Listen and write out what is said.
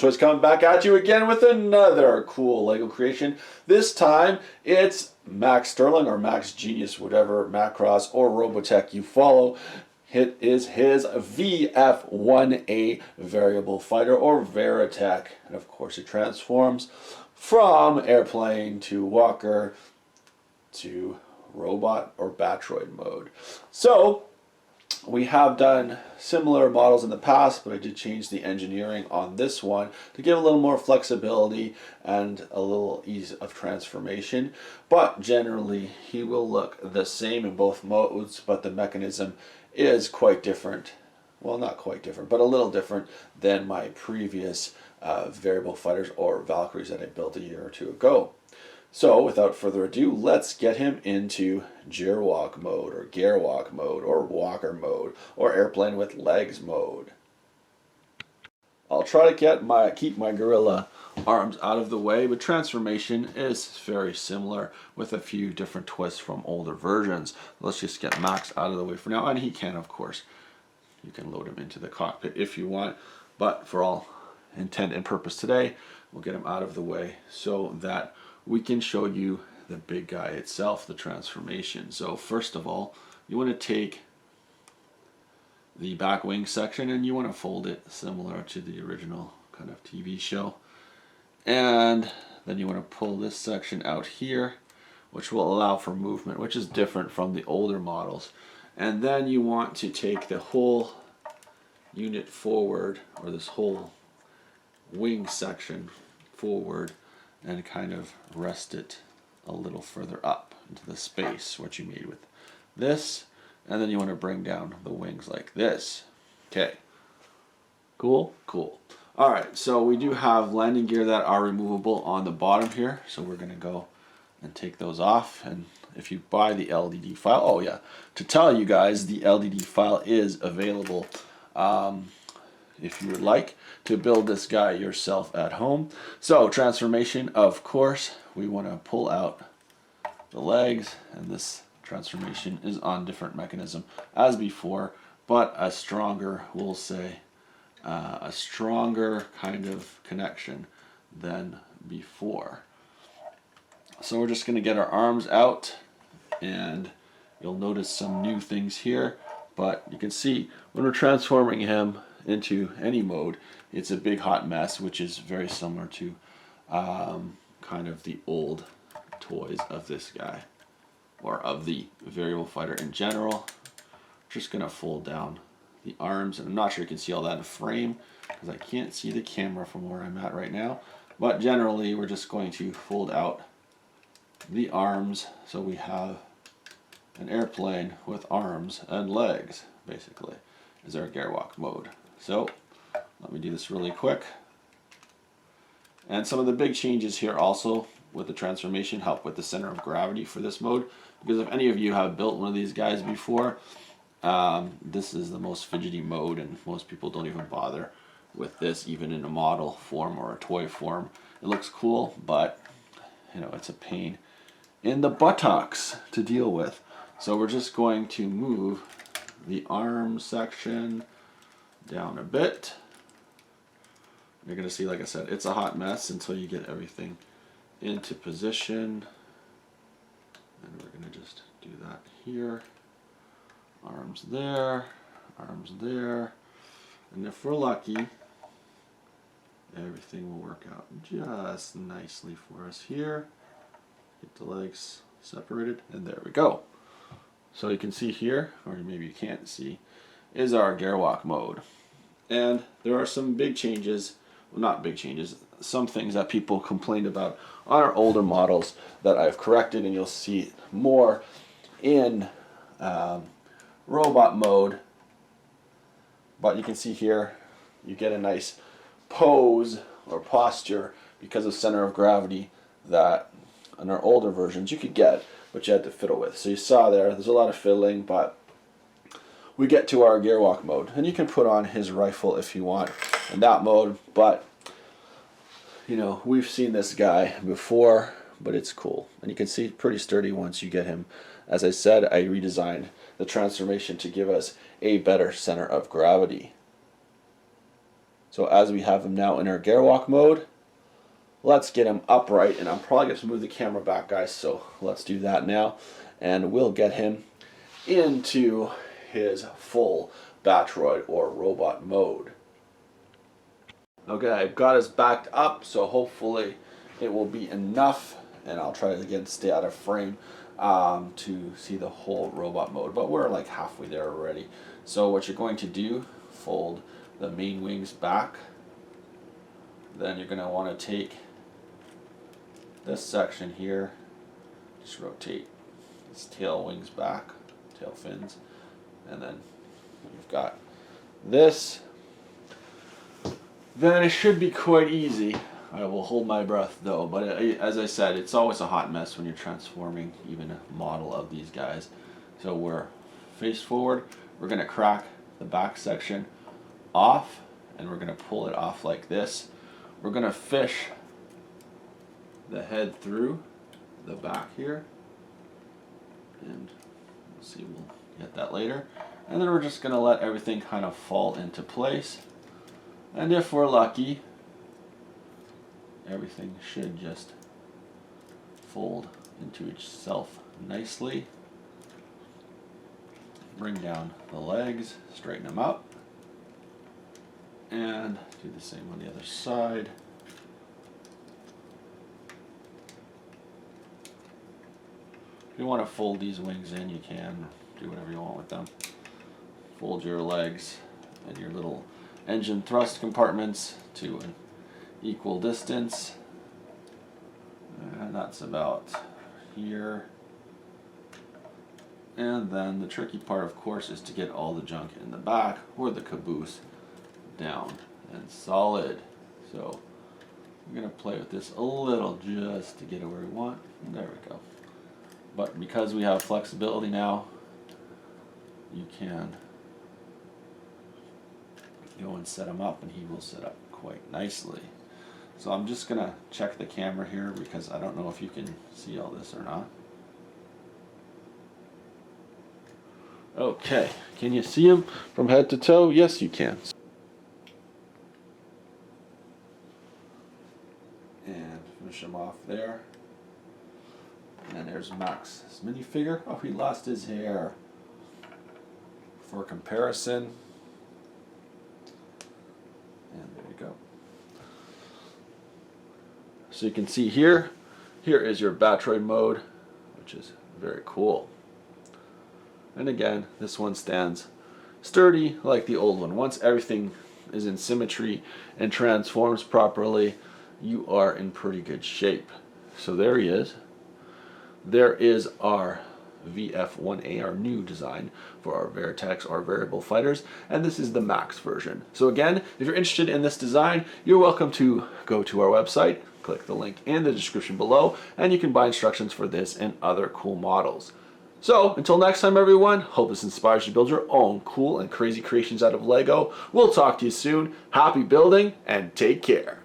So it's coming back at you again with another cool Lego creation. This time it's Max Sterling or Max Genius, whatever Macross or Robotech you follow. It is his VF-1A variable fighter or Veritech. And of course it transforms from airplane to walker to robot or Battroid mode. So we have done similar models in the past, but I did change the engineering on this one to give a little more flexibility and a little ease of transformation. But generally, he will look the same in both modes, but the mechanism is quite different. Well, not quite different, but a little different than my previous variable fighters or Valkyries that I built a year or two ago. So without further ado, let's get him into Gerwalk mode or Gerwalk mode or walker mode or airplane with legs mode. I'll try to keep my gorilla arms out of the way, but transformation is very similar with a few different twists from older versions. Let's just get Max out of the way for now, and he can, of course. You can load him into the cockpit if you want, but for all intent and purpose today, we'll get him out of the way so that we can show you the big guy itself, the transformation. So first of all, you want to take the back wing section and you want to fold it similar to the original kind of TV show. And then you want to pull this section out here, which will allow for movement, which is different from the older models. And then you want to take the whole unit forward, or this whole wing section forward, and kind of rest it a little further up into the space, what you made with this. And then you want to bring down the wings like this. Okay. Cool? Cool. Alright, so we do have landing gear that are removable on the bottom here. So we're going to go and take those off. And if you buy the LDD file, oh yeah, to tell you guys, the LDD file is available if you would like to build this guy yourself at home. So transformation, of course, we want to pull out the legs, and this transformation is on different mechanism as before, but a stronger, we'll say, a stronger kind of connection than before. So we're just going to get our arms out, and you'll notice some new things here, but you can see when we're transforming him into any mode, it's a big hot mess, which is very similar to kind of the old toys of this guy, or of the variable fighter in general. Just gonna fold down the arms, and I'm not sure you can see all that in frame because I can't see the camera from where I'm at right now, but generally we're just going to fold out the arms so we have an airplane with arms and legs, basically, is our Gerwalk mode. So let me do this really quick. And some of the big changes here also with the transformation help with the center of gravity for this mode, because if any of you have built one of these guys before, this is the most fidgety mode, and most people don't even bother with this, even in a model form or a toy form. It looks cool, but you know, it's a pain in the buttocks to deal with. So we're just going to move the arm section down a bit. You're going to see, like I said, it's a hot mess until you get everything into position. And we're going to just do that here. Arms there, arms there. And if we're lucky, everything will work out just nicely for us here. Get the legs separated, and there we go. So you can see here, or maybe you can't see, is our Gerwalk mode. And there are some big changes, well, not big changes, some things that people complained about on our older models that I've corrected, and you'll see more in robot mode. But you can see here, you get a nice pose or posture because of center of gravity that on our older versions you could get, but you had to fiddle with. So you saw there's a lot of fiddling, but we get to our Gerwalk mode, and you can put on his rifle if you want in that mode, but you know, we've seen this guy before, but it's cool, and you can see pretty sturdy once you get him. As I said, I redesigned the transformation to give us a better center of gravity. So as we have him now in our Gerwalk mode, let's get him upright, and I'm probably going to move the camera back, guys, so let's do that now, and we'll get him into his full Battroid or robot mode. Okay, I've got us backed up, so hopefully it will be enough, and I'll try to again stay out of frame to see the whole robot mode, but we're like halfway there already. So what you're going to do, fold the main wings back, then you're going to want to take this section here, just rotate its tail wings back, tail fins, and then you've got this. Then it should be quite easy. I will hold my breath though, but as I said, it's always a hot mess when you're transforming even a model of these guys. So we're face forward, we're going to crack the back section off, and we're going to pull it off like this. We're going to fish the head through the back here, and we'll see, we'll get that later. And then we're just going to let everything kind of fall into place, and if we're lucky, everything should just fold into itself nicely. Bring down the legs, straighten them up, and do the same on the other side. If you want to fold these wings in, you can do whatever you want with them. Fold your legs and your little engine thrust compartments to an equal distance, and that's about here. And then the tricky part, of course, is to get all the junk in the back or the caboose down and solid. So we're going to play with this a little just to get it where we want. And there we go. But because we have flexibility now, you can go and set him up, and he will set up quite nicely. So I'm just going to check the camera here because I don't know if you can see all this or not. Okay, can you see him from head to toe? Yes, you can. And finish him off there. And there's Max's minifigure. Oh, he lost his hair. For comparison. And there you go. So you can see here is your Battroid mode, which is very cool. And again, this one stands sturdy like the old one. Once everything is in symmetry and transforms properly, you are in pretty good shape. So there he is. There is our VF-1A, our new design for our Veritechs, our variable fighters, and this is the Max version. So again, if you're interested in this design, you're welcome to go to our website, click the link in the description below, and you can buy instructions for this and other cool models. So, until next time everyone, hope this inspires you to build your own cool and crazy creations out of Lego. We'll talk to you soon. Happy building, and take care.